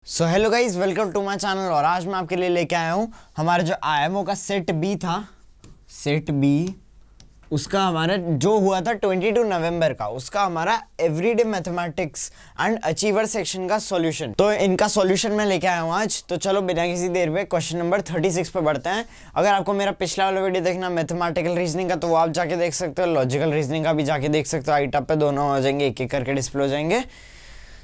So hello guys, welcome to my channel. और आज मैं आपके लिए लेके आया हूँ हमारा जो आईएमओ का सेट बी था, सेट बी उसका हमारा जो हुआ था 22 नवंबर का, उसका हमारा everyday mathematics and achiever section का सॉल्यूशन। तो इनका सॉल्यूशन मैं लेके आया हूँ आज। तो चलो बिना किसी देर में क्वेश्चन नंबर 36 पे बढ़ते हैं। अगर आपको मेरा पिछला वाला वीडियो देखना मैथमेटिकल रीजनिंग का, तो वो आप जाके देख सकते हो। लॉजिकल रीजनिंग का भी जाके देख सकते हो। आई टैब पे दोनों हो जाएंगे, एक एक करके डिस्प्ले हो जाएंगे।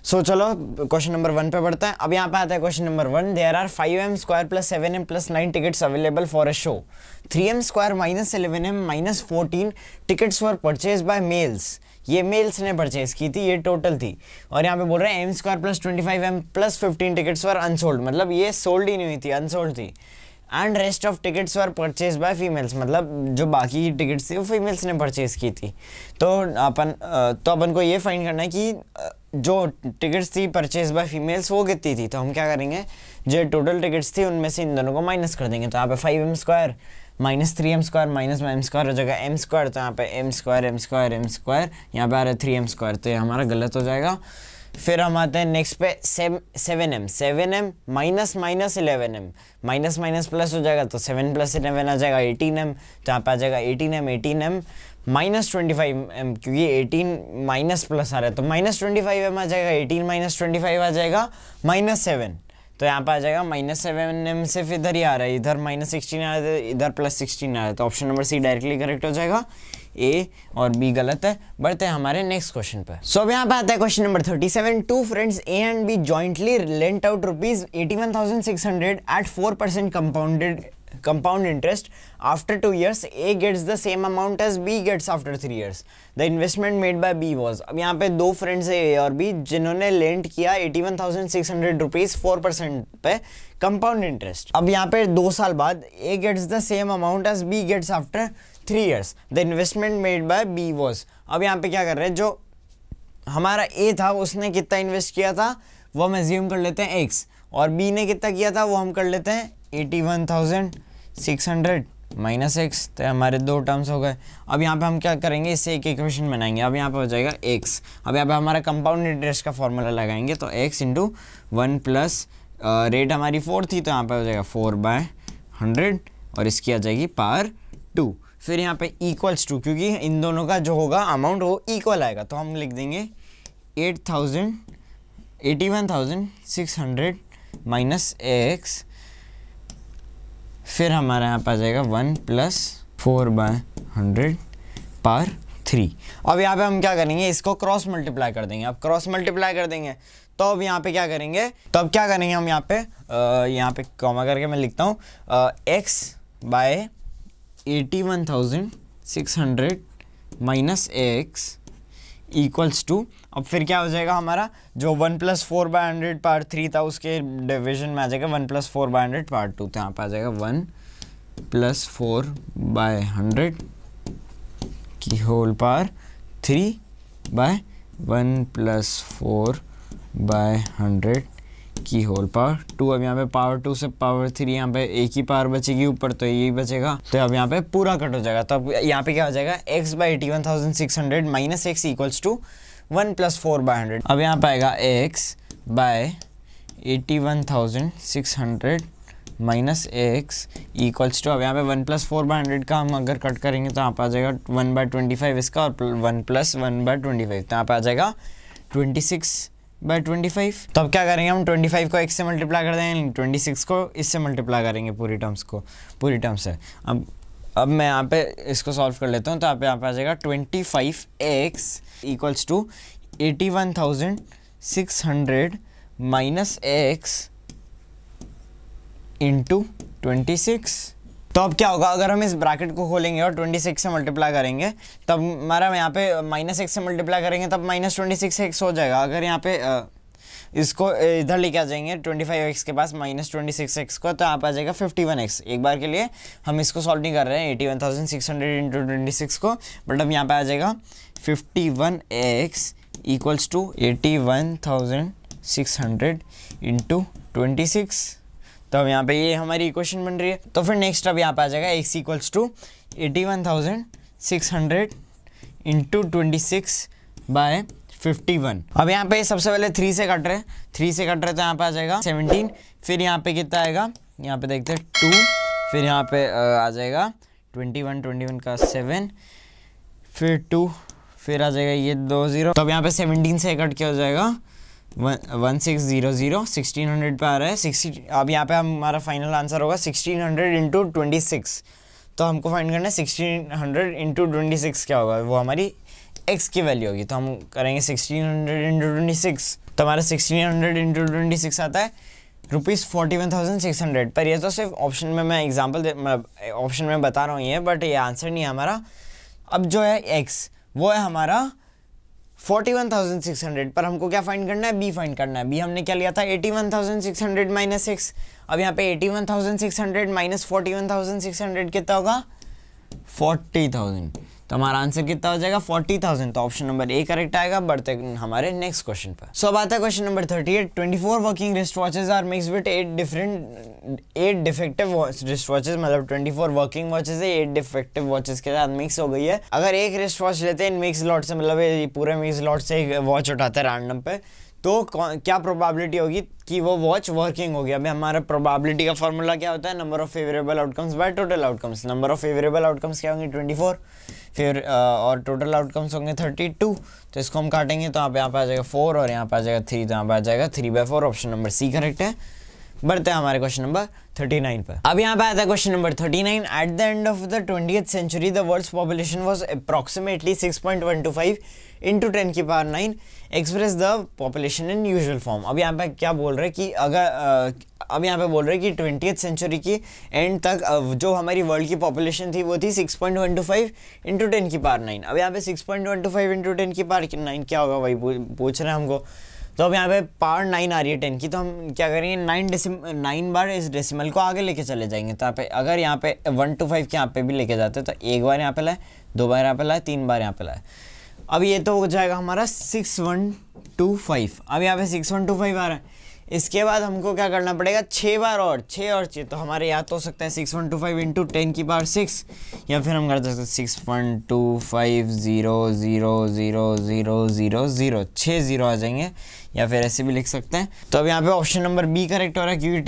सो चलो क्वेश्चन नंबर 1 पे बढ़ते हैं। अब यहाँ पे आता है question number 1। There are 5m square plus 7m plus 9 tickets available for a show. 3m square minus 11m minus 14 tickets were purchased by males. ये मेल्स ने परचेज की थी, ये टोटल थी। और यहाँ पे बोल रहे हैं m square plus 25m plus 15 tickets वर अनसोल्ड, मतलब ये सोल्ड ही नहीं हुई थी, अनसोल्ड थी। And rest of tickets were purchased bye females, मतलब जो बाकी की टिकट्स थी वो फीमेल्स ने परचेज की थी। तो अपन को ये फाइंड करना है कि जो टिकट्स थी परचेज बाय फीमेल्स वो कितनी थी। तो हम क्या करेंगे, जो टोटल टिकट्स थी उनमें से इन दोनों को माइनस कर देंगे। तो यहाँ पे 5m square minus 3m square minus m square हो जाएगा m स्क्वायर। तो यहाँ पे m square m square m square, यहाँ पे आ रहा है 3m स्क्वायर, तो ये हमारा गलत हो जाएगा। फिर हम आते हैं नेक्स्ट पे 7m minus minus 11m, minus minus plus हो जाएगा, तो 7 प्लस 11 आ जाएगा 18m। तो यहाँ पे आ जाएगा 18m माइनस 25m, क्योंकि 18 माइनस प्लस आ रहा है तो माइनस 25m आ जाएगा। 18 माइनस 25 आ जाएगा माइनस 7। तो यहाँ पे आ जाएगा माइनस 7m, सिर्फ इधर ही आ रहा है, इधर माइनस 16 आ रहा है, इधर प्लस 16 आ रहा है। तो option number C directly correct हो जाएगा, ए और बी गलत है। बढ़ते हैं हमारे नेक्स्ट क्वेश्चन पे। सो अब यहाँ पे आता है question number 37। Two friends A and B jointly lent out ₹81,600 at 4% compound interest. After 2 years, A gets the same amount as B gets after 3 years. The investment made by B was। अब यहाँ पे दो friends है A और B, जिन्होंने lent किया ₹81,600 4% पे compound interest. अब यहाँ पे 2 साल बाद A gets the same amount as B gets after 3 years. The investment made by B was। अब यहाँ पे क्या कर रहे हैं, जो हमारा A था उसने कितना इन्वेस्ट किया था वो हम एज्यूम कर लेते हैं X, और B ने कितना किया था वो हम कर लेते हैं 81,600 माइनस एक्स। तो हमारे दो टर्म्स हो गए। अब यहाँ पे हम क्या करेंगे, इससे एक इक्वेशन बनाएंगे। अब यहाँ पे हो जाएगा x। अब यहाँ पे हमारा कंपाउंड इंटरेस्ट का फॉर्मूला लगाएंगे, तो x इंटू 1 प्लस रेट हमारी 4 थी, तो यहाँ पे हो जाएगा 4/100 और इसकी आ जाएगी पावर 2। फिर यहाँ पे इक्वल्स टू, क्योंकि इन दोनों का जो होगा अमाउंट वो इक्वल आएगा, तो हम लिख देंगे 81,600 माइनस x। फिर हमारा यहाँ पे आ जाएगा 1 प्लस 4/100 पावर 3। अब यहाँ पे हम क्या करेंगे, इसको क्रॉस मल्टीप्लाई कर देंगे। अब क्रॉस मल्टीप्लाई कर देंगे तो अब यहाँ पे क्या करेंगे, तो अब क्या करेंगे हम यहाँ पे कॉमा करके मैं लिखता हूँ x by 81,600 minus x equals to. अब फिर क्या हो जाएगा, हमारा जो 1 प्लस 4/100 पावर 3 था उसके डिवीजन में आ जाएगा 1 प्लस 4/100 पावर 2। तो यहाँ पे आ जाएगा 1 प्लस 4/100 की होल पावर 3/1 प्लस 4/100 की होल पावर 2। अब यहाँ पे पावर 2 से पावर 3, यहाँ पे एक ही पावर बचेगी ऊपर, तो यही बचेगा। तो अब यहाँ पे पूरा कट हो जाएगा। तो अब यहाँ पे क्या हो जाएगा, x by 81,600 minus x equals to 1 plus 4/100। अब यहाँ पे आएगा x by 81,600 minus x equals to, अब यहाँ पे 1 प्लस 4/100 का हम अगर कट करेंगे तो यहाँ पे आ जाएगा 1/25 इसका, और 1 प्लस 1/25, तो यहाँ पे आ जाएगा 26/25। तो अब क्या करेंगे, हम 25 को x से मल्टीप्लाई कर देंगे, 26 को इससे मल्टीप्लाई करेंगे पूरी टर्म से। अब मैं यहाँ पे इसको सॉल्व कर लेता हूँ। तो यहाँ पे आ जाएगा 25x equals to 81,600 minus x into 26। तो अब क्या होगा, अगर हम इस ब्रैकेट को खोलेंगे और 26 से मल्टीप्लाई करेंगे, तब हमारा यहाँ पे माइनस एक्स से मल्टीप्लाई करेंगे तब माइनस 26x हो जाएगा। अगर यहाँ पे इसको इधर लेके आ जाएंगे 25x के पास माइनस 26x को, तो यहाँ पे आ जाएगा 51x। एक बार के लिए हम इसको सॉल्व नहीं कर रहे हैं 81,600 इंटू 26 को, बट अब यहाँ पे आ जाएगा 51x इक्वल्स टू 81,600 इंटू 26। तो अब यहाँ पे ये हमारी इक्वेशन बन रही है। तो फिर नेक्स्ट अब यहाँ पे आ जाएगा x equals to 81,600 into 26 by 51। अब यहाँ पे सबसे पहले 3 से कट रहे, 3 से कट रहे तो यहाँ पे आ जाएगा 17, फिर यहाँ पे कितना आएगा, यहाँ पे देखते हैं 2, फिर यहाँ पे आ जाएगा 21 का 7, फिर 2, फिर आ जाएगा ये 2 0। तो अब यहाँ पे 17 से कट क्या हो जाएगा 1600, 1600 पे आ रहा है 60। अब यहाँ पे हमारा फाइनल आंसर होगा 1600 इंटू 26। तो हमको फाइंड करना है 1600 इंटू 26 क्या होगा, वो हमारी x की वैल्यू होगी। तो हम करेंगे 1600 इंटू 26, तो हमारा 1600 इंटू 26 आता है ₹41,600। पर ये तो सिर्फ ऑप्शन में मैं एग्जांपल ऑप्शन में बता रहा हूँ ये, बट ये आंसर नहीं है हमारा। अब जो है x वो है हमारा 41,600, पर हमको क्या फाइंड करना है, b फाइंड करना है। b हमने क्या लिया था 81,600 माइनस x। अब यहाँ पे 81,600 माइनस 41,600 कितना होगा 40,000। तो हमारा आंसर कितना हो जाएगा 40,000। तो ऑप्शन नंबर ए करेक्ट आएगा। बढ़ते हमारे नेक्स्ट क्वेश्चन पर। सो अब आता है question number 38। 24 working wrist watches are mixed with 8 defective wrist watches, मतलब 24 वर्किंग वॉचेज है 8 डिफेक्टिव वॉचेज के साथ मिक्स हो गई है। अगर एक रिस्ट वॉच लेते हैं मिक्स लॉट से, मतलब पूरे मिक्स लॉट से एक वॉच उठाते हैं रैंडम पे, तो क्या प्रोबेबिलिटी होगी कि वो वॉच वर्किंग होगी। अभी हमारा प्रोबेबिलिटी का फॉर्मूला क्या होता है, number of favourable outcomes by total outcomes. Number of favourable outcomes क्या होंगे 24, फिर और टोटल आउटकम्स होंगे 32। तो इसको हम काटेंगे तो यहाँ पे आ जाएगा 4 और यहाँ पे आ जाएगा 3, तो यहाँ पे आ जाएगा 3/4। ऑप्शन नंबर सी करेक्ट है। बढ़ते हैं हमारे क्वेश्चन नंबर 39 पर। अब यहाँ पे आता है question number 39। At the end of the 20th century the world's population was approximately 6.125 into 10 की power 9 express the population in usual form. अब यहाँ पे क्या बोल रहे हैं कि अगर अब यहाँ पे बोल रहे हैं कि 20th सेंचुरी की एंड तक जो हमारी वर्ल्ड की पॉपुलेशन थी वो थी 6.125 इंटू 10 की पावर 9। अब यहाँ पे 6.125 इंटू 10 की पावर 9 क्या होगा वही पूछ रहे हैं हमको। तो अब यहाँ पे पावर 9 आ रही है 10 की, तो हम क्या करेंगे 9 बार इस डेसिमल को आगे लेके चले जाएंगे। तो यहाँ पे अगर यहाँ पे 1 to 5 के यहाँ पे भी लेके जाते तो 1 बार यहाँ पे लाए, 2 बार यहाँ पे लाए, 3 बार यहाँ पे लाए। अब ये तो हो जाएगा हमारा 6125। अब यहाँ पे 6125 आ रहा है। इसके बाद हमको क्या करना पड़ेगा 6 बार और 6 तो हमारे याद तो हो सकता है 6125 इंटू 10 की पावर 6, या फिर हम कर सकते हैं 6125000000 6 0 आ जाएंगे, या फिर ऐसे भी लिख सकते हैं। तो अब यहाँ पे ऑप्शन नंबर बी करेक्ट हो रहा है, क्योंकि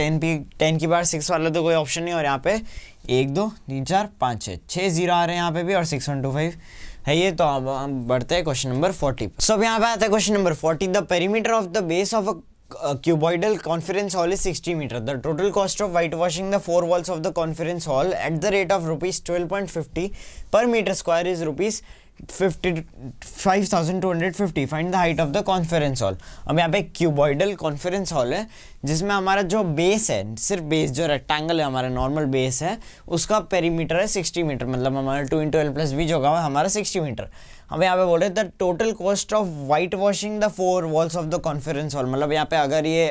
10 की पावर 6 वाला तो कोई ऑप्शन नहीं। और यहाँ पे 1 2 3 4 5 6 0 आ रहे हैं यहाँ पे भी, और 6125 है ये। तो अब हम बढ़ते हैं क्वेश्चन नंबर 40। सो अब यहाँ पे आता है question number 40। The perimeter of the base of a cuboidal conference hall is 60 meter. The total cost of whitewashing the 4 walls of the conference hall at the rate of rupees 12.50 per meter square is rupees 55,250. Find the height of the conference hall. अब यहाँ पे cuboidal conference hall है जिसमें हमारा जो base है, सिर्फ base जो रेक्टेंगल है हमारा नॉर्मल बेस है, उसका पेरीमीटर है 60 मीटर, मतलब हमारा 2 × L + B जो होगा हमारा 60 मीटर। हम यहाँ पे बोल रहे हैं the total cost of white washing the 4 walls of the conference hall. मतलब यहाँ पे अगर ये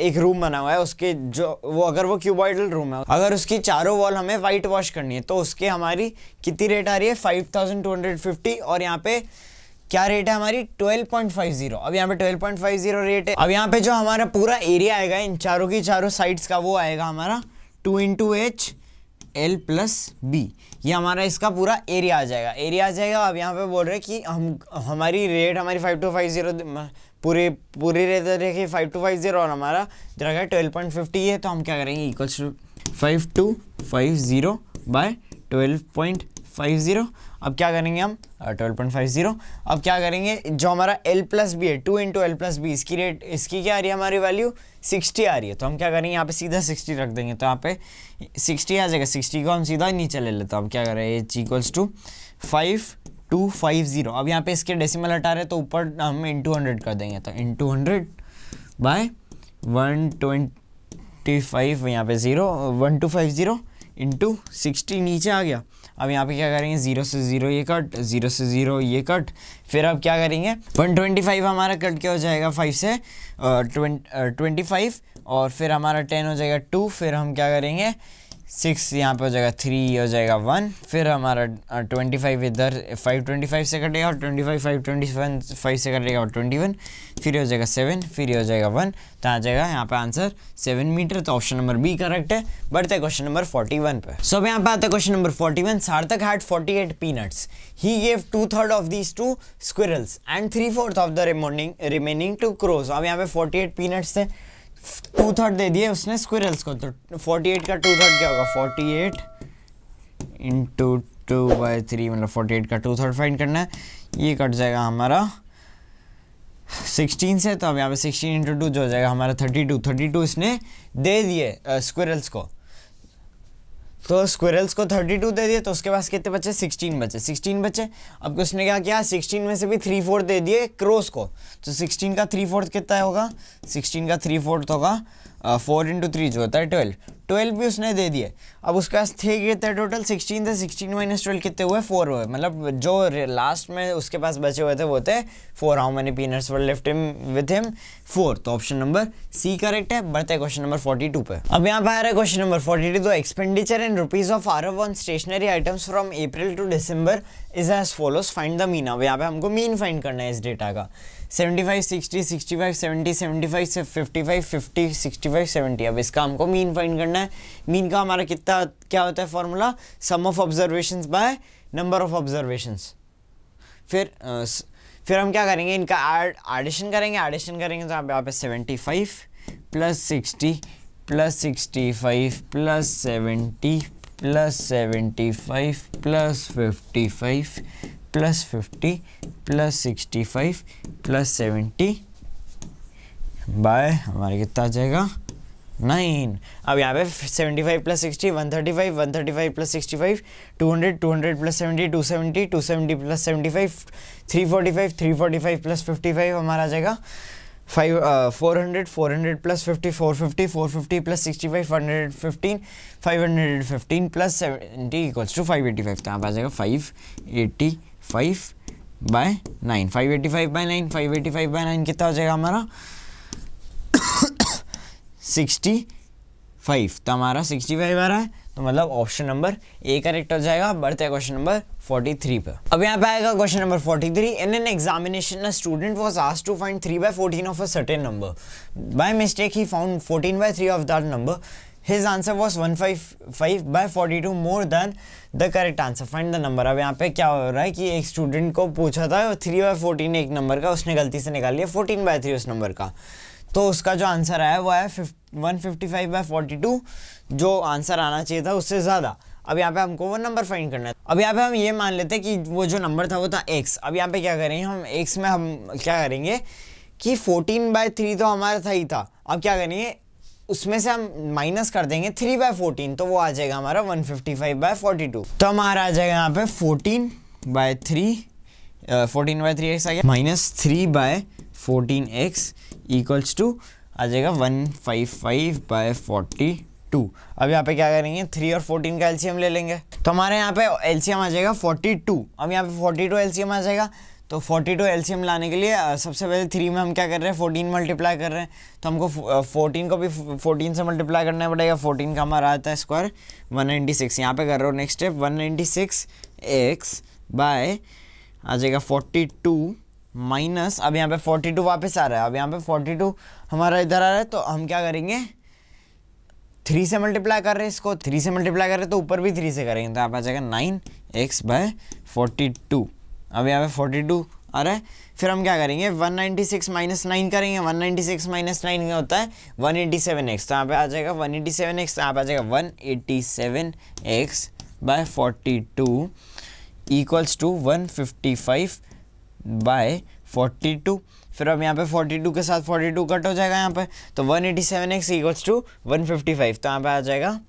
एक रूम बना हुआ है, उसके जो अगर वो क्यूबॉइडल रूम है, अगर उसकी चारों वॉल हमें वाइट वॉश करनी है तो उसके हमारी कितनी रेट आ रही है 5250। और यहाँ पे क्या रेट है हमारी 12.50। अब यहाँ पे 12.50 रेट है। अब यहाँ पे जो हमारा पूरा एरिया आएगा इन चारों की चारों साइड्स का, वो आएगा हमारा 2 × H L + B। ये हमारा इसका पूरा एरिया आ जाएगा, अब यहाँ पे बोल रहे हैं कि हमारी रेट हमारी 5250 पूरी रेट रखी 5250 और हमारा रखा है 12.50 है। तो हम क्या करेंगे इक्वल्स टू 5250 बाय 12.50। अब क्या करेंगे हम 12.50। अब क्या करेंगे जो हमारा L + B है 2 × L + B, इसकी रेट इसकी क्या आ रही है हमारी वैल्यू 60 आ रही है। तो हम क्या करेंगे यहाँ पे सीधा 60 रख देंगे, तो यहाँ पे 60 आ जाएगा। 60 को हम सीधा नीचे ले लेते हैं। अब क्या करें H = 5250। अब यहाँ पे इसके डेसिमल हटा रहे तो ऊपर हम इंटू 100 कर देंगे, तो इंटू 100 बाय 125 यहाँ पे 1250 इंटू 60 नीचे आ गया। अब यहाँ पे क्या करेंगे 0 से 0 ये कट, 0 से 0 ये कट, फिर अब क्या करेंगे 125 हमारा कट क्या हो जाएगा 5 से 25, और फिर हमारा 10 हो जाएगा 2, फिर हम क्या करेंगे 6 यहाँ पे हो जाएगा 3 हो जाएगा 1, फिर हमारा 25 इधर 525 से कटेगा और 25 5 से कटेगा और 21, फिर हो जाएगा 7, फिर हो जाएगा 1, तो आ जाएगा यहाँ पे आंसर 7 मीटर। तो ऑप्शन नंबर बी करेक्ट है। बढ़ते हैं क्वेश्चन नंबर 41 पे। सो अब यहाँ पे आता है question number 41। Sarthak had 48 peanuts, he gave 2/3 of these to squirrels and 3/4 of the remaining to crows. अब यहाँ पे 48 पीनट्स थे, 2/3 दे दिए उसने स्क्विरल्स को, तो 48 का 2/3 क्या होगा, 48 इंटू 2/3, मतलब 48 का 2/3 फाइंड करना है। ये कट जाएगा हमारा 16 से, तो अब यहाँ पे 16 इंटू 2 जो हो जाएगा हमारा 32 इसने दे दिए स्क्विरल्स को। तो स्क्विरल्स को 32 दे दिए, तो उसके पास कितने बचे, 16 बचे। अब उसने क्या किया, 16 में से भी 3/4 दे दिए क्रोस को, तो 16 का 3/4 कितना होगा, 16 का 3/4 होगा 4 इंटू 3 जो होता है 12 भी उसने दे दिए। अब उसके पास थे कितने टोटल, 16 थे, 16 माइनस 12 कितने हुए, 4 हुए, मतलब जो लास्ट में उसके पास बचे हुए थे वो थे 4। How many peanuts were left with him, 4। तो ऑप्शन नंबर सी करेक्ट है। बढ़ते हैं क्वेश्चन नंबर 42 पे। अब यहाँ पे आ रहा है क्वेश्चन नंबर 42। तो expenditure in rupees of Aarav on stationery items from April to December is as follows, find the mean. अब यहाँ पे हमको मीन फाइंड करना है इस डेटा का। 75 60 65 70 75 से 55 50 65 70। अब इसका हमको मीन फाइंड करना है। मीन का हमारा कितना क्या होता है formula, sum of observations by number of observations. फिर हम क्या करेंगे, इनका एडिशन करेंगे तो यहाँ पे 75 plus 60 plus 65 plus 70 plus 75 plus 55 plus 50 plus 65 plus 70 by हमारे कितना आ जाएगा 9। अब यहाँ पे 75 plus 60 135 135 plus 65 200 200 plus 70 270 270 plus 75 345 345 plus 55 हमारा आ जाएगा 400 400 plus 50 450 450 plus 65 115 515 plus 70 equals to 585। तो यहाँ पे आ जाएगा 585 बाय 9। 585 बाय 9 585 बाय 9 कितना हो जाएगा हमारा 65। तो हमारा 65 आ रहा है, तो मतलब ऑप्शन नंबर ए करेक्ट हो जाएगा। बढ़ते हैं क्वेश्चन नंबर 43 पे। अब यहाँ पे आएगा question number 43। In an examination a student was asked to find 3/14 of a certain number, by mistake he found 14/3 of that number, his answer was 155/42 more than the correct answer, find the number. अब यहाँ पे क्या हो रहा है कि एक student को पूछा था 3/14 एक नंबर का, उसने गलती से निकाल लिया 14/3 उस नंबर का, तो उसका जो आंसर आया वो है 155/42, जो आंसर आना चाहिए था उससे ज़्यादा। अब यहाँ पे हमको वो नंबर फाइंड करना है। अब यहाँ पे हम ये मान लेते हैं कि वो जो नंबर था वो था x। अब यहाँ पे क्या करेंगे हम, x में हम क्या करेंगे कि 14/3 तो हमारा था ही था। अब क्या करेंगे, उसमें से हम माइनस कर देंगे 3/14, तो वो आ जाएगा हमारा 155/42। तो हमारा आ जाएगा यहाँ पे 14/3x आ गया माइनस 3/14x इक्वल्स टू आ जाएगा 155/42। अब यहाँ पे क्या करेंगे, 3 और 14 का एलसीएम ले लेंगे, तो हमारे यहाँ पे एलसीएम आ जाएगा 42। अब यहाँ पे 42 एलसीएम आ जाएगा, तो 42 एलसीएम लाने के लिए सबसे पहले 3 में हम क्या कर रहे हैं 14 मल्टीप्लाई कर रहे हैं, तो हमको 14 को भी 14 से मल्टीप्लाई करना पड़ेगा। 14 का हमारा आता है स्क्वायर 196। यहाँ पे कर रहा हूँ नेक्स्ट स्टेप 196x बाय आ जाएगा 42 माइनस, अब यहाँ पे 42 वापस आ रहा है। अब यहाँ पे 42 हमारा इधर आ रहा है, तो हम क्या करेंगे 3 से मल्टीप्लाई कर रहे हैं इसको, 3 से मल्टीप्लाई कर रहे हैं तो ऊपर भी 3 से करेंगे, तो यहाँ पे आ जाएगा 9x/42। अब यहाँ पे 42 आ रहा है, फिर हम क्या करेंगे 196 माइनस 9 करेंगे। 196 माइनस 9 क्या होता है 187x, तो यहाँ पे आ जाएगा 187x, तो यहाँ पे आ जाएगा 187x/42 इक्वल्स टू 155/42। फिर अब यहाँ पे 42 के साथ 42 कट हो जाएगा यहाँ पे, तो 187x इक्वल्स टू 155, तो यहाँ पे आ जाएगा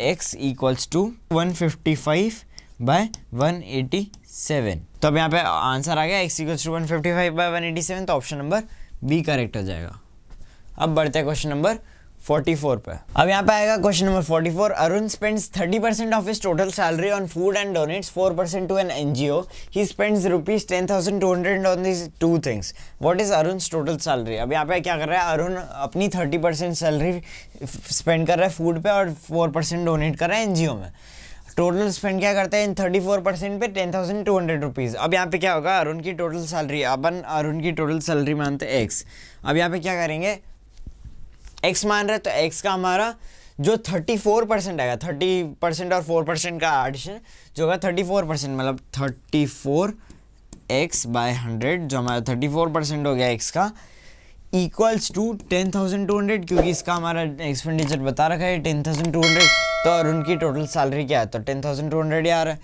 x इक्वल्स टू 155/187। तो अब यहाँ पे आंसर आ गया x इक्वल्स टू 155/187, तो ऑप्शन नंबर बी करेक्ट हो जाएगा। अब बढ़ते हैं क्वेश्चन नंबर 44 पे। अब यहाँ पे आएगा question number 44। Arun spends 30% of his total salary on food and donates 4% to an NGO. He spends ₹10,200 on this two things. What is Arun's total salary? अब यहाँ पे क्या कर रहा है, अरुण अपनी 30% सैलरी स्पेंड कर रहा है फूड पे और 4% डोनेट कर रहा है एनजीओ में। टोटल स्पेंड क्या करते हैं इन 34% पे? 10,200 रुपीज़। अब यहाँ पे क्या होगा, अरुण की टोटल सैलरी, अपन अरुण की टोटल सैलरी मानते हैं एक्स। अब यहाँ पे क्या करेंगे, एक्स मान रहे तो एक्स का हमारा जो 34% आएगा, 30% और 4% का एडिशन जो होगा 34%, मतलब 34x/100 जो हमारा 34% हो गया एक्स का, इक्वल्स टू 10,200, क्योंकि इसका हमारा एक्सपेंडिचर बता रखा है 10,200। तो और उनकी टोटल सैलरी क्या है, तो 10,200 ही आ रहा है।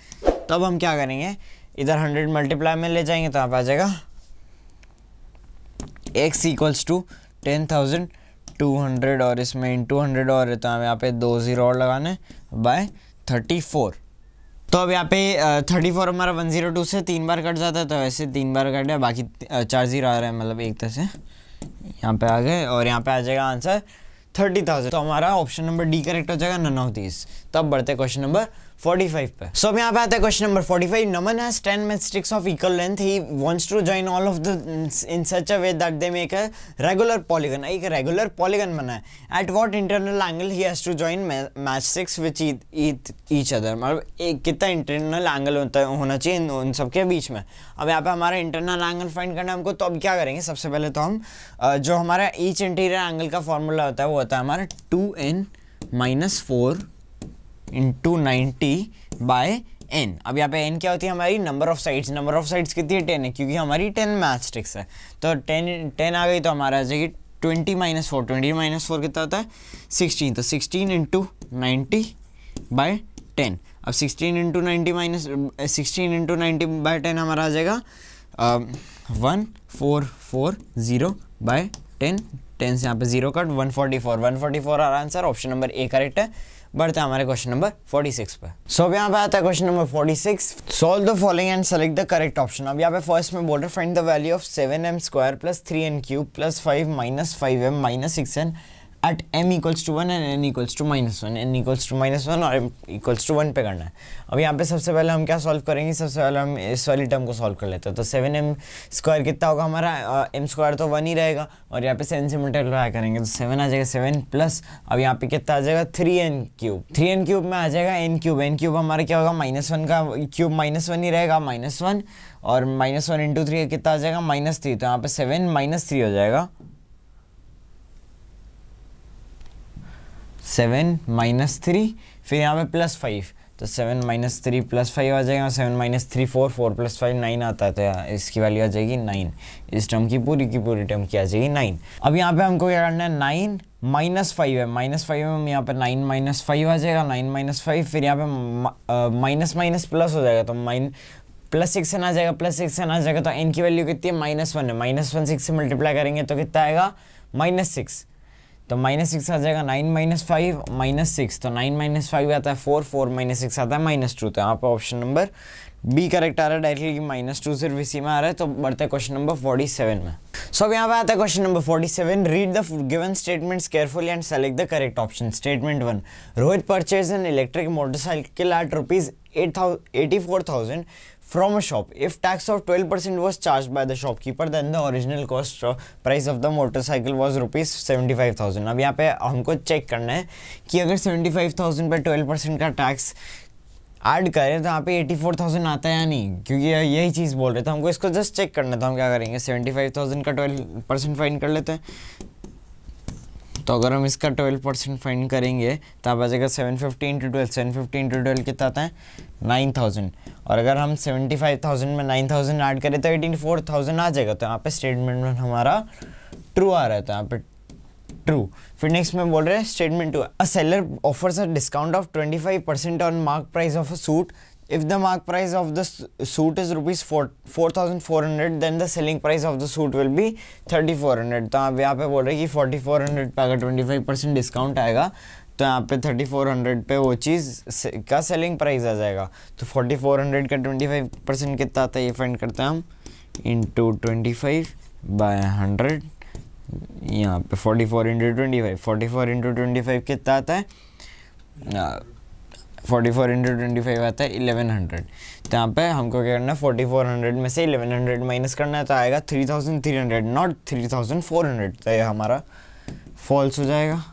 तब हम क्या करेंगे, इधर 100 मल्टीप्लाई में ले जाएंगे तो आप आ जाएगा x इक्वल्स टू 10,200 और इसमें इंटू 100 और है, तो हम यहाँ पे 2 0 और लगाने बाय 34। तो अब यहाँ पे 34 हमारा 102 से 3 बार कट जाता है, तो वैसे 3 बार कट है, बाकी 4 0 आ रहा है, मतलब एक तरह से यहाँ पे आ गए और यहाँ पे आ जाएगा आंसर 30,000। तो हमारा ऑप्शन नंबर डी करेक्ट हो जाएगा, नन ऑफ दीज। तब बढ़ते हैं क्वेश्चन नंबर 45 पे। सो अब यहाँ पे आता है question number 45। Naman has 10 matchsticks of equal length. He wants to join all of the in such a way that they make a regular polygon. एक रेगुलर पॉलीगन बना है। At what internal angle he has to join matchsticks which each other, मतलब एक कितना internal angle होना चाहिए उन सबके बीच में। अब यहाँ पे हमारा इंटरनल एंगल फाइंड करना है हमको। तो अब क्या करेंगे, सबसे पहले तो हम जो हमारा ईच इंटीरियर एंगल का फॉर्मूला होता है वो होता है हमारा 2n-4 इंटू 90/n। अब यहाँ पे n क्या होती है हमारी, number of sides. Number of sides कितनी है, 10 है, क्योंकि हमारी 10 मैचस्टिक्स है। तो 10 आ गई तो हमारा आ जाएगी 20-4। 20-4 कितना होता है, 16। तो 16 इंटू 90/10। अब 16 इंटू 90/10 हमारा आ जाएगा 1440/10। 10 से यहाँ पे 0 कट, 144 आ answer. Option number A correct है। बढ़ते हैं हमारे क्वेश्चन नंबर 46 पे। सो अब यहाँ पे आता है question number 46। Solve the following and select the correct option. अब यहाँ पे फर्स्ट में बोल रहे find the value of 7m² + 3n³ + 5 - 5m - 6n at m equals to 1 and n equals to -1। n equals to -1 और m equals to 1 पे करना है। अब यहाँ पे सबसे पहले हम क्या सॉल्व करेंगे, सबसे पहले हम इस वाली टर्म को सॉल्व कर लेते हैं। तो 7m² कितना होगा हमारा, m² तो 1 ही रहेगा और यहाँ पे 7 से मल्टीप्लाई करेंगे तो 7 आ जाएगा। 7 प्लस अब यहाँ पे कितना आ जाएगा 3n³ 3n³ में आ जाएगा n³ हमारा क्या होगा, -1 का क्यूब -1 ही रहेगा, -1 और -1 इंटू 3 कितना आ जाएगा -3। तो यहाँ पे 7 - 3 हो जाएगा, 7 - 3, फिर यहाँ पे +5 तो 7 - 3 +5 आ जाएगा। 7 - 3 4 4 + 5 9 आता है, तो इसकी वैल्यू आ जाएगी 9। इस टर्म की पूरी टर्म की आ जाएगी 9। अब यहाँ पे हमको क्या करना है, 9 - 5 है, -5 में यहाँ पे 9 - 5 आ जाएगा, 9 - 5, फिर यहाँ पे माइनस प्लस हो जाएगा तो +6 आ जाएगा, +6 आ जाएगा। तो n की वैल्यू कितनी है, -1 है। -1 6 से मल्टीप्लाई करेंगे तो कितना आएगा, -6। तो -6 आ जाएगा, 9 - 5 -6, तो 9 - 5 आता है 4 4 - 6 आता है -2। तो यहाँ पर ऑप्शन नंबर बी करेक्ट आ रहा है डायरेक्टली, -2 सिर्फ इसी में आ रहा है। तो बढ़ते हैं क्वेश्चन नंबर 47 में। सो अब यहाँ पे आता है question number 47। Read the given statements carefully and select the correct option. Statement 1, Rohit purchase an electric motorcycle at ₹84,000 from a shop. If tax of 12% was charged by the shopkeeper, then the original cost price of the motorcycle was ₹75,000. अब यहाँ पे हमको check करना है कि अगर 75,000 पे 12% का टैक्स ऐड करें तो यहाँ पे 84,000 आता है या नहीं, क्योंकि यही चीज़ बोल रहे थे हमको। इसको जस्ट चेक करना था, हम क्या करेंगे 75,000 का 12% फाइन कर लेते हैं। तो अगर हम इसका 12% फाइंड करेंगे तो आप आ जाएगा 750 × 12, 750 × 12 कितना आता है 9,000। और अगर हम 75,000 में 9,000 ऐड करें तो 84,000 आ जाएगा। तो यहाँ पे स्टेटमेंट में हमारा ट्रू आ रहा है, तो यहाँ पे ट्रू। फिर नेक्स्ट में बोल रहे हैं statement 2, a seller offers a discount of 25% on mark price of a suit. If the mark price of the suit is ₹4,400, then the selling price of the suit will be 3,400। तो आप यहाँ पे बोल रहे हैं कि 4,400 पे अगर 25% डिस्काउंट आएगा तो यहाँ पे 3,400 पे वो चीज़ का सेलिंग प्राइस आ जाएगा। तो 4,400 का 25% कितना आता है ये फाइंड करते हैं हम, इंटू 25/100 यहाँ पे 44 इंटू 25, 44 इंटू 25 कितना आता है, 44 इंटू 25 आता है 1100। तो यहाँ पे हमको क्या करना है, 4400 में से 1100 माइनस करना है, तो आएगा 3300, नॉट 3400। तो ये हमारा फॉल्स हो जाएगा।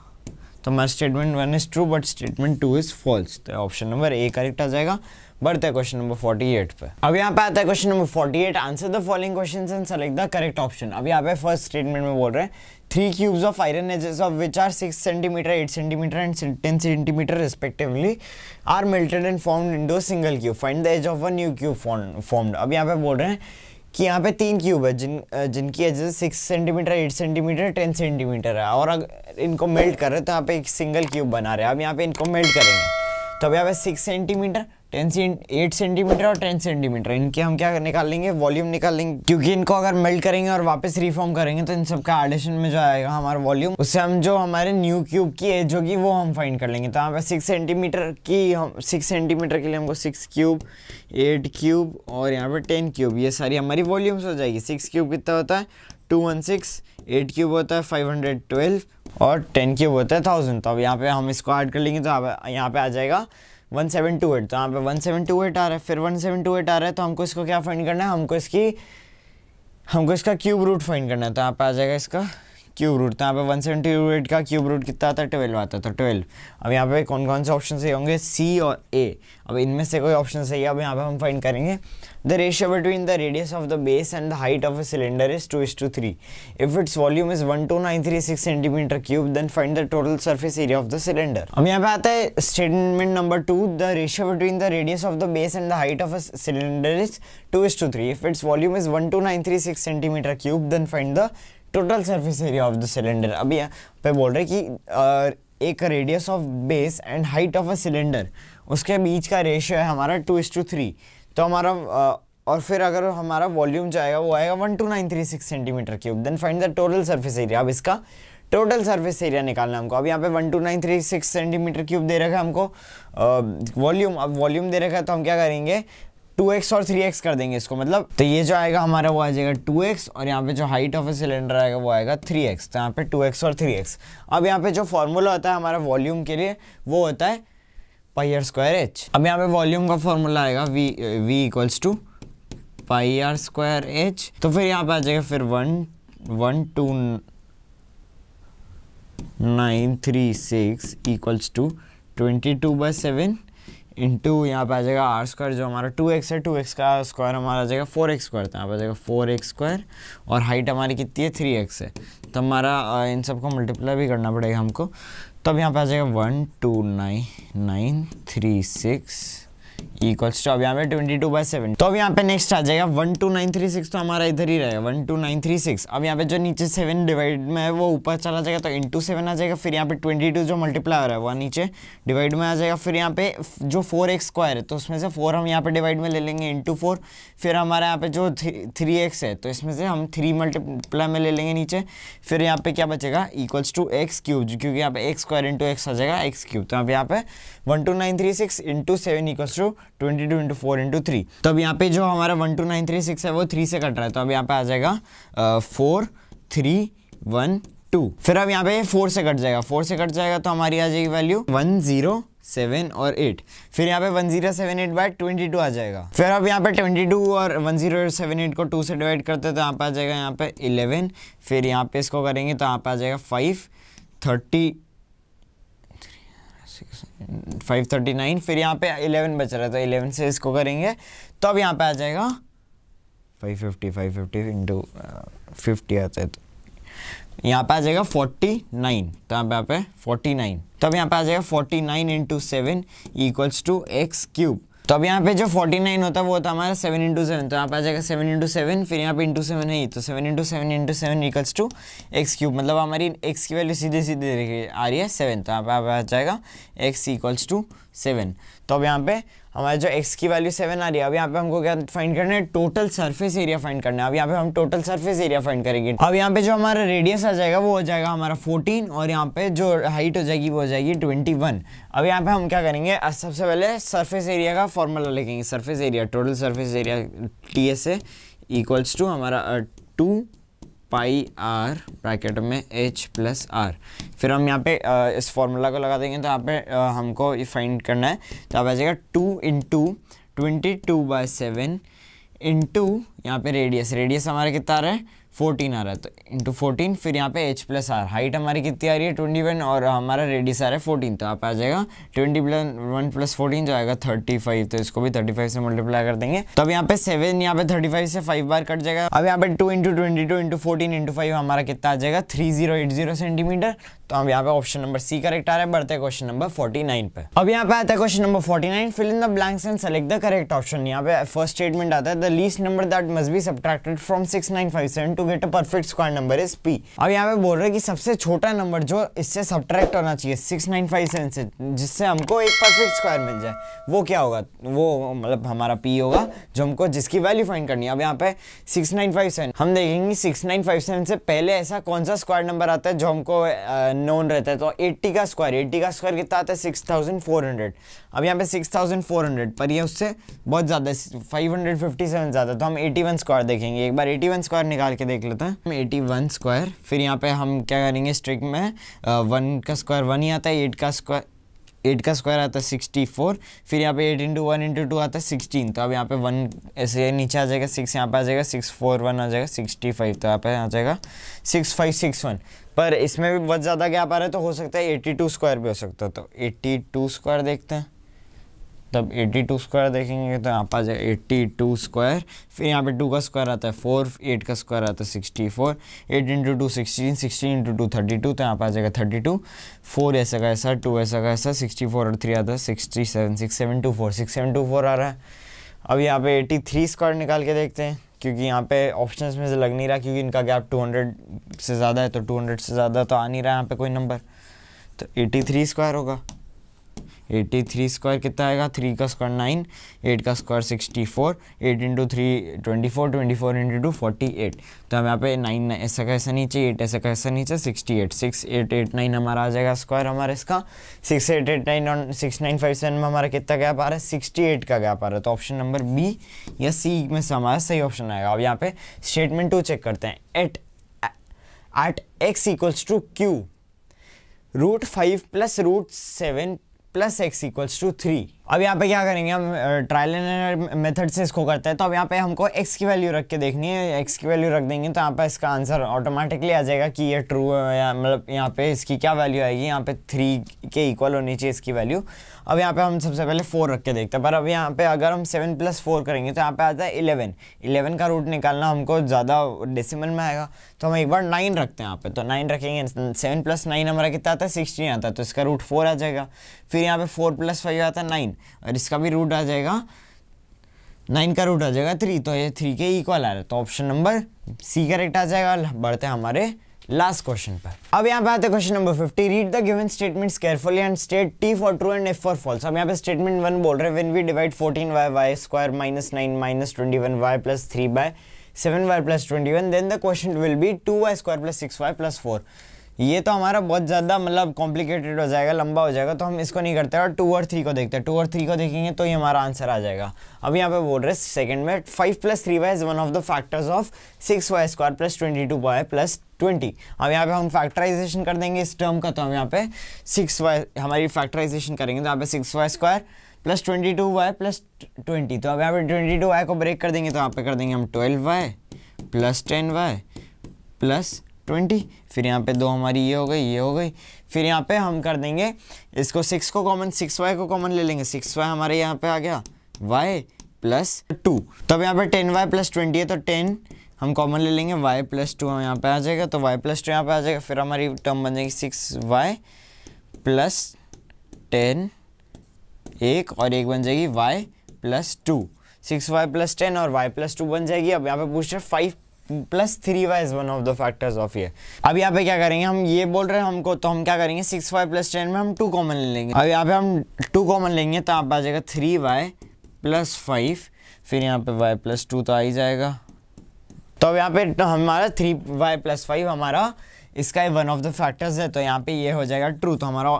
तो हमारा statement 1 is true but statement 2 is false. तो ऑप्शन नंबर ए करेक्ट आ जाएगा। बढ़ते हैं क्वेश्चन नंबर 48 पे। अब यहाँ पे आता है question number 48, answer the following questions and select the correct option. अब यहाँ पे फर्स्ट स्टेटमेंट में बोल रहे हैं 3 cubes of iron edges of which are 6 cm, 8 cm and 10 cm respectively are melted and formed into a single cube. Find the edge of a new cube formed. अब यहाँ पे बोल रहे हैं कि यहाँ पे 3 क्यूब है जिनकी एजेस 6 सेंटीमीटर, 8 सेंटीमीटर, 10 सेंटीमीटर है, और अगर इनको मेल्ट कर रहे हैं तो यहाँ पे एक सिंगल क्यूब बना रहे हैं। अब यहाँ पे इनको मेल्ट करेंगे तो अब यहाँ पे 6 सेंटीमीटर, 8 सेंटीमीटर और 10 सेंटीमीटर, इनके हम क्या निकाल लेंगे, वॉल्यूम निकाल लेंगे, क्योंकि इनको अगर मेल्ट करेंगे और वापस रिफॉर्म करेंगे तो इन सब का एडिशन में जो आएगा हमारा वॉल्यूम, उससे हम जो हमारे न्यू क्यूब की एज होगी वो हम फाइंड कर लेंगे। तो यहाँ पे 6 सेंटीमीटर की, हम 6 सेंटीमीटर के लिए हमको 6 क्यूब, 8 क्यूब और यहाँ पे 10 क्यूब, ये सारी हमारी वॉल्यूम्स हो जाएगी। 6 क्यूब कितना होता है 216, 8 क्यूब होता है 512 और 10 क्यूब होता है 1000। तो अब यहाँ पे हम इसको ऐड कर लेंगे तो यहाँ पे आ जाएगा 1728। तो यहाँ पे 1728 आ रहा है, फिर 1728 आ रहा है, तो हमको इसको क्या फाइंड करना है, हमको इसका क्यूब रूट फाइंड करना है। तो यहाँ पे आ जाएगा इसका क्यूब रूट। तो यहाँ पे 178 का क्यूब रूट कितना आता है, 12 आता है, तो 12। अब यहाँ पे कौन कौन से ऑप्शन सही होंगे, सी और ए। अब इनमें से कोई ऑप्शन सही है। अब यहाँ पे हम फाइंड करेंगे the ratio between the radius of the base and the height of a cylinder is 2:3। If its volume is 12936 centimetre cube then find the total surface area of the cylinder. अब यहाँ पे आता है statement number 2, the ratio between the radius of the base and the height of a cylinder is 2:3। If its volume is 12936 centimetre cube then find the total surface area of the cylinder. अभी यहाँ पे बोल रहे कि एक radius of base and height of a cylinder, उसके बीच का ratio है हमारा 2:3। तो हमारा और फिर अगर हमारा वॉल्यूम जो आएगा वो आएगा 12936 centimetre cube then find the total surface area. अब इसका टोटल सरफेस एरिया निकालना है हमको। अब यहाँ पे 12936 सेंटीमीटर क्यूब दे रखा है हमको वॉल्यूम। अब वॉल्यूम दे रखा है तो हम क्या करेंगे, 2x और 3x कर देंगे इसको, मतलब तो ये जो आएगा हमारा वो आ जाएगा 2x और यहाँ पे जो हाइट ऑफ ए सिलेंडर आएगा वो आएगा 3x। तो यहाँ पे 2x और 3x। अब यहाँ पे जो फॉर्मूला होता है हमारा वॉल्यूम के लिए वो होता है πr²h। अब यहाँ पे वॉल्यूम का फॉर्मूला आएगा v = πr²h। तो फिर यहाँ पे आ जाएगा फिर 12936 = 22/7 इंटू यहाँ पे आ जाएगा r² जो हमारा 2x है, 2x का स्क्वायर हमारा आ जाएगा 4x²। तो यहाँ पे आ जाएगा 4x² और हाइट हमारी कितनी है 3x है। तो हमारा इन सबको मल्टीप्लाई भी करना पड़ेगा हमको। तब यहाँ पे आ जाएगा 12936 = अब यहाँ पे 22/7। तो अब यहाँ पे नेक्स्ट आ जाएगा 12936, तो हमारा इधर ही रहेगा 12936। अब यहाँ पे जो नीचे 7 डिवाइड में है वो ऊपर चला जाएगा तो इंटू 7 आ जाएगा। फिर यहाँ पे 22 जो मल्टीप्लाई हो रहा है वो नीचे डिवाइड में आ जाएगा। फिर यहाँ पे जो 4x² है तो उसमें से 4 हम यहाँ पे डिवाइड में ले लेंगे इंटू 4। फिर हमारा यहाँ पे जो 3x है तो इसमें से हम 3 मल्टीप्लाई में ले लेंगे नीचे। फिर यहाँ पे क्या बचेगा = x क्यूब, क्योंकि यहाँ पे x² × x आ जाएगा x क्यूब। तो यहाँ पे 12936 × 7 = 22 × 4 × 3। तो अब यहाँ पे जो हमारा 12936 है वो 3 से कट रहा है। तो अब यहाँ पे आ जाएगा 4 3 1 2। फिर अब यहाँ पे 4 से कट जाएगा, 4 से कट जाएगा तो हमारी आ जाएगी वैल्यू 107 और 8। फिर यहाँ पे 1078/22 आ जाएगा। फिर अब यहाँ पे 22 और 1078 को 2 से डिवाइड करते हैं तो यहाँ पे आ जाएगा यहाँ पे 11। फिर यहाँ पे इसको करेंगे तो यहाँ पे आ जाएगा 539। फिर यहाँ पे 11 बच रहा है तो 11 से इसको करेंगे तो अब यहाँ पे आ जाएगा 550 × 50 आता है। तो यहाँ पे आ जाएगा 49। तो यहाँ पे 49। तब यहाँ पे आ जाएगा 49 × 7 = x³। तो अब यहाँ पे जो 49 होता है वो होता है हमारा 7 × 7। तो यहाँ पे आ जाएगा 7 × 7। फिर यहाँ पे × 7 है ही, तो 7 × 7 × 7 = x³। मतलब हमारी x की वैल्यू सीधे सीधे आ रही है 7। तो यहाँ पे आ जाएगा x = 7। तो अब यहाँ पे हमारे जो x की वैल्यू 7 आ रही है। अब यहाँ पे हमको क्या फाइंड करना है, टोटल सरफेस एरिया फाइंड करना है। अब यहाँ पे हम टोटल सरफेस एरिया फाइंड करेंगे। अब यहाँ पे जो हमारा रेडियस आ जाएगा वो हो जाएगा हमारा 14 और यहाँ पे जो हाइट हो जाएगी वो हो जाएगी 21। अब यहाँ पे हम क्या करेंगे, सबसे पहले सरफेस एरिया का फॉर्मूला लिखेंगे। Surface area, total surface area TSA = हमारा 2 पाई आर ब्रैकेट में h प्लस आर। फिर हम यहाँ पे इस फॉर्मूला को लगा देंगे, तो यहाँ पे हमको ये फाइंड करना है। तो आप आ जाएगा 2 इंटू 22/7 इंटू यहाँ पे रेडियस हमारा कितना आ रहा है 14 आ रहा है, तो इंटू 14, फिर यहाँ पे h प्लस आर। हाइट हमारी कितनी आ रही है 21 और हमारा रेडियस आ रहा है 14, तो आप आ जाएगा 21 प्लस 14 जो आएगा 35, तो इसको भी 35 से मल्टीप्लाई कर देंगे। तो अब यहाँ पे 7 यहाँ पे 35 से 5 बार कट जाएगा। अब यहाँ पे 2 इंटू 22 इंटू 14 इंटू 5 हमारा कितना आ जाएगा 3080 सेंटीमीटर। तो हम यहाँ पे ऑप्शन नंबर सी करेक्ट आ रहा है। बढ़ते हैं क्वेश्चन नंबर 49 पे। अब यहाँ पे आता है question number 49, fill in the blanks and select the correct option. यहाँ पे फर्स्ट स्टेटमेंट आता है the least number that must be subtracted from 6957 to get a perfect square number is p। अब यहाँ पे बोल रहे हैं कि सबसे छोटा नंबर जो इससे सब्ट्रैक्ट होना चाहिए 6957 से, जिससे हमको एक परफेक्ट स्क्वायर मिल जाए, वो क्या होगा, वो मतलब हमारा p होगा जो हमको जिसकी वैल्यू फाइंड करनी है। अब यहाँ पे 6957 हम देखेंगे 6957 से पहले ऐसा कौन सा स्क्वायर नंबर आता है जो हमको नोन रहता है। तो 80 का स्क्वायर कितना आता है 6400। अब यहाँ पे 6400 पर ये उससे बहुत ज़्यादा 557 ज़्यादा, तो हम 81 स्क्वायर देखेंगे। एक बार 81 स्क्वायर निकाल के देख लेते हैं। 81 स्क्वायर, फिर यहाँ पे हम क्या करेंगे स्ट्रिक में 1 का स्क्वायर 1 ही आता है, 8 का स्क्वायर आता है 64, फिर यहाँ पे 8 इंटू 1 इंटू 2 आता है 16। तो अब यहाँ पे 1 ऐसे नीचे आ जाएगा, 6 यहाँ पे आ जाएगा, 641 आ जाएगा 65, तो यहाँ पे आ जाएगा 6561। पर इसमें भी बहुत ज़्यादा गैप आ रहा है, तो हो सकता है 82 स्क्वायर भी हो सकता है। तो 82 स्क्वायर देखते हैं। तब 82 स्क्वायर देखेंगे तो यहाँ पर आ जाएगा 82 स्क्वायर, फिर यहाँ पे 2 का स्क्वायर आता है 4, 8 का स्क्वायर आता है 64, 8 इंटू 2 16, 16 इंटू 2 32, तो यहाँ पर आ जाएगा 32, 4 ऐसा का ऐसा, 2 ऐसा का ऐसा, 64 और 3 आता है 67, 6724 आ रहा है। अब यहाँ पे 83 स्क्वायर निकाल के देखते हैं, क्योंकि यहाँ पे ऑप्शंस में से लग नहीं रहा, क्योंकि इनका गैप 200 से ज़्यादा है, तो 200 से ज़्यादा तो आ नहीं रहा यहाँ पे कोई नंबर। तो 83 स्क्वायर होगा। 83 स्क्वायर कितना आएगा, 3 का स्क्वायर 9, 8 का स्क्वायर 64, 8 इंटू 3 24, 24 इंटू 2 48। तो हम यहाँ पे 9 ऐसा का ऐसा नीचे, 8 ऐसा का ऐसा नीचे, 68, 6889 हमारा आ जाएगा स्क्वायर हमारा इसका। 6889 और 6957 में हमारा कितना गैप आ रहा है 68 का गैप आ रहा है। तो ऑप्शन नंबर बी या सी में से हमारा सही ऑप्शन आएगा। अब यहाँ पे स्टेटमेंट 2 चेक करते हैं। At x equals to q √5 plus √7 plus x equals to 3। अब यहाँ पे क्या करेंगे हम, ट्रायल एंड एरर मेथड से इसको करते हैं। तो अब यहाँ पे हमको x की वैल्यू रख के देखनी है। x की वैल्यू रख देंगे तो यहाँ पे इसका आंसर ऑटोमेटिकली आ जाएगा कि ये ट्रू है, या मतलब यहाँ पे इसकी क्या वैल्यू आएगी, यहाँ पे 3 के इक्वल होनी चाहिए इसकी वैल्यू। अब यहाँ पे हम सबसे पहले 4 रख के देखते हैं, पर अब यहाँ पे अगर हम 7 + 4 करेंगे तो यहाँ पे आता है 11। 11 का रूट निकालना हमको ज़्यादा डेसिमल में आएगा, तो हम एक बार 9 रखते हैं यहाँ पे। तो 9 रखेंगे, 7 + 9 हमारा कितना आता है 16 आता है, तो इसका रूट 4 आ जाएगा। फिर यहाँ पे 4 + 5 आता है 9, और इसका भी रूट आ जाएगा 9 का रूट आ जाएगा 3, तो ये 3 के इक्वल आ रहा है। तो ऑप्शन नंबर सी करेक्ट आ जाएगा। बढ़ते हैं हमारे लास्ट क्वेश्चन पर। अब यहाँ पे आते हैं question number 50। Read the given statements carefully and state T for true and F for false. अब यहाँ पे स्टेटमेंट 1 बोल रहे हैं when we divide 14y square -9 -21y + 3/7y + 21 then the question will be 2y square + 6y + 4। ये तो हमारा बहुत ज़्यादा मतलब कॉम्प्लिकेटेड हो जाएगा, लंबा हो जाएगा, तो हम इसको नहीं करते और 2 और 3 को देखते हैं। 2 और 3 को देखेंगे तो ये हमारा आंसर आ जाएगा। अब यहाँ पे बोल रहे हैं सेकंड में 5 + 3y is one of the factors of 6y square + 22y + 20। अब यहाँ पे हम फैक्टराइजेशन कर देंगे इस टर्म का, तो हम यहाँ पे 6y हमारी फैक्टराइजेशन करेंगे, तो यहाँ पे 6y स्क्वायर + 22y + 20। तो अब यहाँ पे 22y को ब्रेक कर देंगे, तो यहाँ पे कर देंगे हम 12y + 10y + 20। फिर यहाँ पे 2 हमारी ये हो गई। फिर यहाँ पे हम कर देंगे इसको 6 को कॉमन, 6y को कॉमन ले लेंगे, 6y हमारे यहाँ पे आ गया y + 2। तब यहाँ पे 10y + 20 है, तो 10 हम कॉमन ले लेंगे, y + 2 यहाँ पे आ जाएगा, तो y + 2 यहाँ पे आ जाएगा। फिर हमारी टर्म बन जाएगी 6y + 10 एक और एक बन जाएगी y + 2। 6y + 10 और y + 2 बन जाएगी। अब यहाँ पे पूछ रहे 5 + 3y is one of the factors of ये। अब यहाँ पे क्या करेंगे, हम ये बोल रहे हैं हमको, तो हम क्या करेंगे 6y + 10 में हम 2 कॉमन ले लेंगे। अब यहाँ पे हम 2 कॉमन लेंगे, तो आप आ जाएगा 3y + 5, फिर यहाँ पे y + 2 तो आ ही जाएगा। तो अब यहाँ पे हमारा 3y + 5 हमारा इसका वन ऑफ द फैक्टर्स है, तो यहाँ पे ये हो जाएगा ट्रू। तो हमारा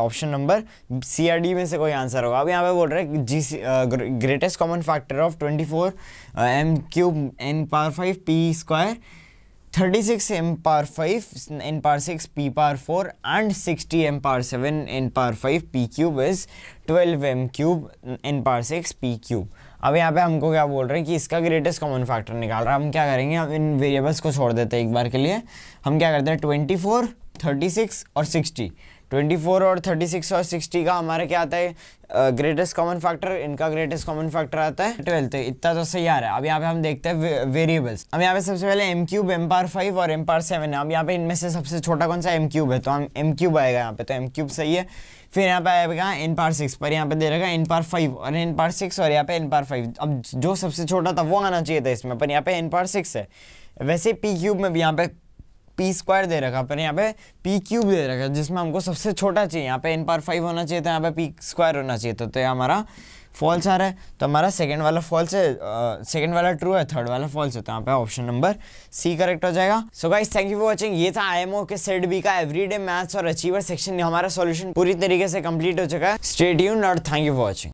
ऑप्शन नंबर सी या डी में से कोई आंसर होगा। अब यहाँ पे बोल रहे हैं greatest common factor of 24 m³ n⁻⁵ p² 36 m power 5 n power 6 p power 4 and 60 m power 7 n power 5 p cube is 12 m cube n power 6 p cube। अब यहाँ पे हमको क्या बोल रहे हैं कि इसका ग्रेटेस्ट कॉमन फैक्टर निकाल रहा है। हम क्या करेंगे, हम इन वेरिएबल्स को छोड़ देते हैं एक बार के लिए। हम क्या करते हैं 24, 36 और 60, 24 और 36 और 60 का हमारे क्या आता है ग्रेटेस्ट कॉमन फैक्टर, इनका ग्रेटेस्ट कॉमन फैक्टर आता है 12। इतना तो सही आ रहा है। अब यहाँ पे हम देखते हैं वेरिएबल्स। अब यहाँ पे सबसे पहले एम क्यूब, एम पावर 5 और एम पावर 7 है। अब यहाँ पे इनमें से सबसे छोटा कौन सा एम क्यूब है, तो हम एम क्यूब आएगा यहाँ पे, तो एम क्यूब सही है। फिर यहाँ पे आएगा एन पावर 6 पर, यहाँ पे दे रहेगा एन पावर 5 और एन पावर 6 और यहाँ पे एन पावर 5। अब जो सबसे छोटा था वो आना चाहिए था इसमें, पर यहाँ पे एन पावर 6 है। वैसे पी क्यूब में भी यहाँ पे पी स्क्वायर दे रखा, पर यहाँ पे पी क्यूब दे रखा, जिसमें हमको सबसे छोटा चाहिए। यहाँ पे एन पावर 5 होना चाहिए था, यहाँ पे पी स्क्वायर होना चाहिए था, तो ये हमारा फॉल्स आ रहा है। तो हमारा सेकंड वाला फॉल्स है, सेकंड वाला ट्रू है, थर्ड वाला फॉल्स है, तो यहाँ पे ऑप्शन नंबर सी करेक्ट हो जाएगा। So guys thank you for watching. ये था आईएमओ के सेट बी का एवरीडे मैथ्स और अचीवर सेक्शन। हमारा सॉल्यूशन पूरी तरीके से कंप्लीट हो चुका है। स्टे ट्यून्ड और थैंक यू फॉर वाचिंग।